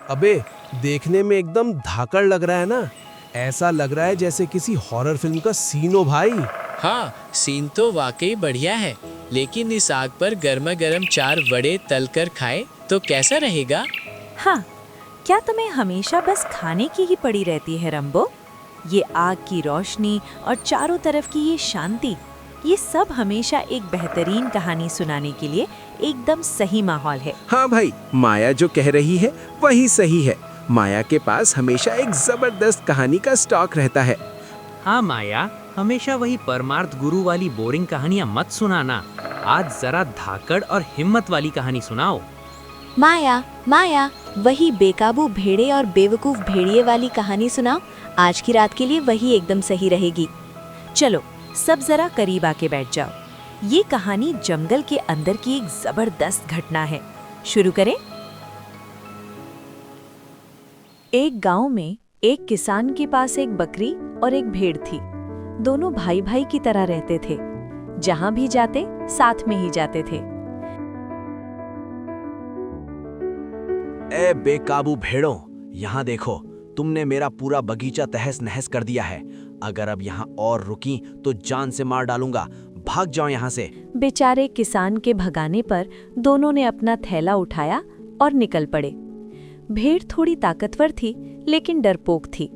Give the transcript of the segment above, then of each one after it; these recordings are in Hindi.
अबे, देखने में एकदम धाकड़ लग रहा है ना। ऐसा लग रहा है जैसे किसी हॉरर फिल्म का सीन हो भाई। हाँ, सीन तो वाकई बढ़िया है, लेकिन इस आग पर गर्मा गर्म 4 वड़े तल कर खाए तो कैसा रहेगा? हाँ, क्या तुम्हें हमेशा बस खाने की ही पड़ी रहती है रंबो? ये आग की रोशनी और चारों तरफ की ये शांति, ये सब हमेशा एक बेहतरीन कहानी सुनाने के लिए एकदम सही माहौल है। हाँ भाई, माया जो कह रही है वही सही है। माया के पास हमेशा एक जबरदस्त कहानी का स्टॉक रहता है। हाँ माया, हमेशा वही परमार्थ गुरु वाली बोरिंग कहानियाँ मत सुनाना। आज जरा धाकड़ और हिम्मत वाली कहानी सुनाओ। माया माया, वही बेकाबू भेड़े और बेवकूफ भेड़िए वाली कहानी सुनाओ। आज की रात के लिए वही एकदम सही रहेगी। चलो सब जरा करीब आके बैठ जाओ। ये कहानी जंगल के अंदर की एक जबरदस्त घटना है। शुरू करें। एक गांव में एक किसान के पास एक बकरी और एक भेड़ थी। दोनों भाई भाई की तरह रहते थे। जहां भी जाते साथ में ही जाते थे। ए बेकाबू भेड़ों, यहाँ देखो, तुमने मेरा पूरा बगीचा तहस नहस कर दिया है। अगर अब यहाँ और रुकी तो जान से मार डालूंगा। भाग जाओ यहाँ से। बेचारे किसान के भगाने पर दोनों ने अपना थैला उठाया और निकल पड़े। भेड़ थोड़ी ताकतवर थी लेकिन डरपोक थी।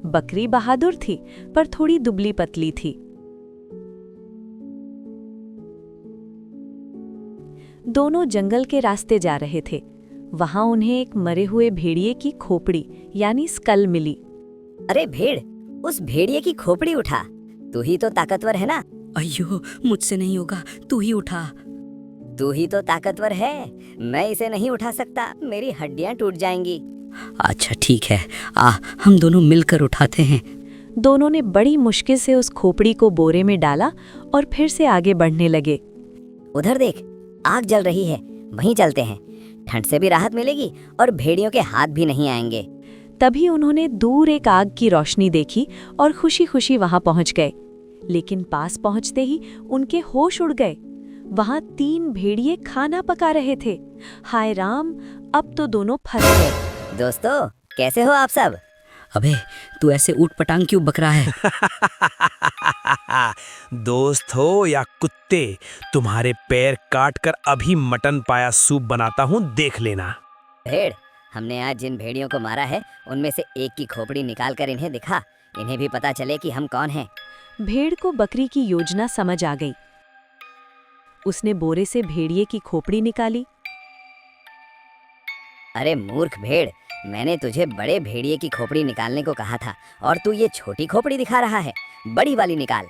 बकरी बहादुर थी पर थोड़ी दुबली पतली थी। दोनों जंगल के रास्ते जा रहे थे। वहां उन्हें एक मरे हुए भेड़िए की खोपड़ी यानी स्कल मिली। अरे भेड़, उस भेड़िए की खोपड़ी उठा। तू ही तो ताकतवर है ना। अయ్यो, मुझसे नहीं होगा, तू ही उठा। तू ही तो ताकतवर है। मैं इसे नहीं उठा सकता, मेरी हड्डियां टूट जाएंगी। अच्छा ठीक है, हम दोनों मिलकर उठाते हैं। दोनों ने बड़ी मुश्किल से उस खोपड़ी को बोरे में डाला और फिर से आगे बढ़ने लगे। उधर देख, आग जल रही है, वहीं चलते हैं। ठंड से भी राहत मिलेगी और भेड़ियों के हाथ भी नहीं आएंगे। तभी उन्होंने दूर एक आग की रोशनी देखी और खुशी खुशी वहां पहुंच गए। लेकिन पास पहुंचते ही उनके होश उड़ गए। वहां 3 भेड़िए खाना पका रहे थे। हाय राम, अब तो दोनों फंस गए। दोस्तों, कैसे हो आप सब? अबे, तू ऐसे ऊट पटांग क्यों बक रहा है? दोस्त हो या कुत्ते, तुम्हारे पैर काट कर अभी मटन पाया सूप बनाता हूँ, देख लेना। भेड़, हमने आज जिन भेड़ियों को मारा है उनमें से एक की खोपड़ी निकाल कर इन्हें दिखा। इन्हें भी पता चले कि हम कौन हैं। भेड़ को बकरी की योजना समझ आ गई। उसने बोरे से भेड़िए की खोपड़ी निकाली। अरे मूर्ख भेड़, मैंने तुझे बड़े भेड़िए की खोपड़ी निकालने को कहा था और तू ये छोटी खोपड़ी दिखा रहा है। बड़ी वाली निकाल।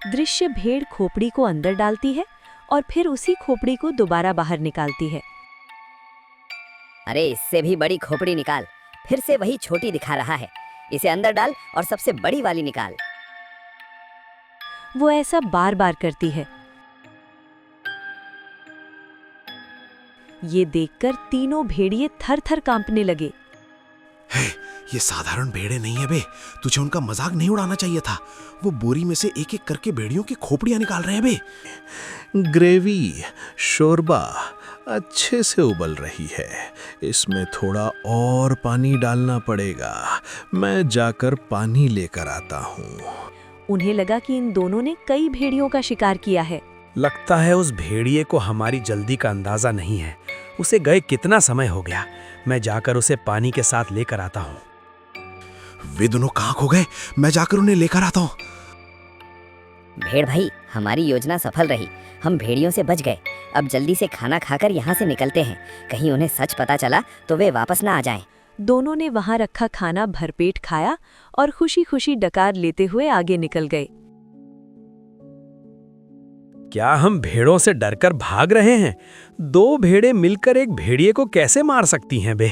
दृश्य भेड़ खोपड़ी को अंदर डालती है और फिर उसी खोपड़ी को दोबारा बाहर निकालती है। अरे इससे भी बड़ी खोपड़ी निकाल। फिर से वही छोटी दिखा रहा है। इसे अंदर डाल और सबसे बड़ी वाली निकाल। वो ऐसा बार बार करती है। ये देखकर तीनों भेड़िए थर थर कांपने लगे। ये साधारण भेड़े नहीं है बे, तुझे उनका मजाक नहीं उड़ाना चाहिए था। वो बोरी में से एक एक करके भेड़ियों की खोपड़ियां निकाल रहे हैं बे। ग्रेवी, शोरबा अच्छे से उबल रही है। इसमें थोड़ा और पानी डालना पड़ेगा। मैं जाकर पानी लेकर आता हूँ। उन्हें लगा कि इन दोनों ने कई भेड़ियों का शिकार किया है। लगता है उस भेड़िए को हमारी जल्दी का अंदाजा नहीं है। उसे गए कितना समय हो गया। मैं जाकर उसे पानी के साथ लेकर आता हूँ। वे दोनों कहाँ खो गए? मैं जाकर उन्हें लेकर आता हूँ। भेड़ भाई, हमारी योजना सफल रही। हम भेड़ियों से बच गए। अब जल्दी से खाना खाकर यहाँ से निकलते हैं। कहीं उन्हें सच पता चला तो वे वापस ना आ जाएं। दोनों ने वहां रखा खाना भरपेट खाया और खुशी खुशी डकार लेते हुए आगे निकल गए। क्या हम भेड़ों से डरकर भाग रहे हैं? 2 भेड़े मिलकर एक भेड़िए को कैसे मार सकती हैं बे?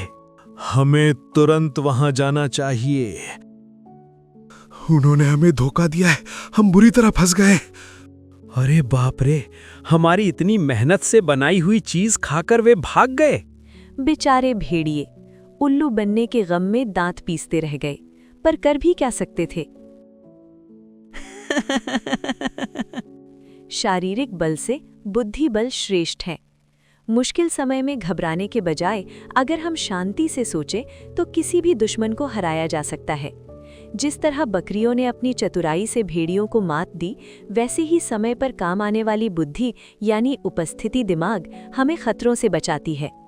हमें तुरंत वहां जाना चाहिए। उन्होंने हमें धोखा दिया है। हम बुरी तरह फंस गए। अरे बाप रे, हमारी इतनी मेहनत से बनाई हुई चीज खाकर वे भाग गए। बेचारे भेड़िए उल्लू बनने के गम में दांत पीसते रह गए, पर कर भी क्या सकते थे। शारीरिक बल से बुद्धि बल श्रेष्ठ है। मुश्किल समय में घबराने के बजाय अगर हम शांति से सोचें तो किसी भी दुश्मन को हराया जा सकता है। जिस तरह बकरियों ने अपनी चतुराई से भेड़ियों को मात दी, वैसे ही समय पर काम आने वाली बुद्धि यानी उपस्थिति दिमाग हमें खतरों से बचाती है।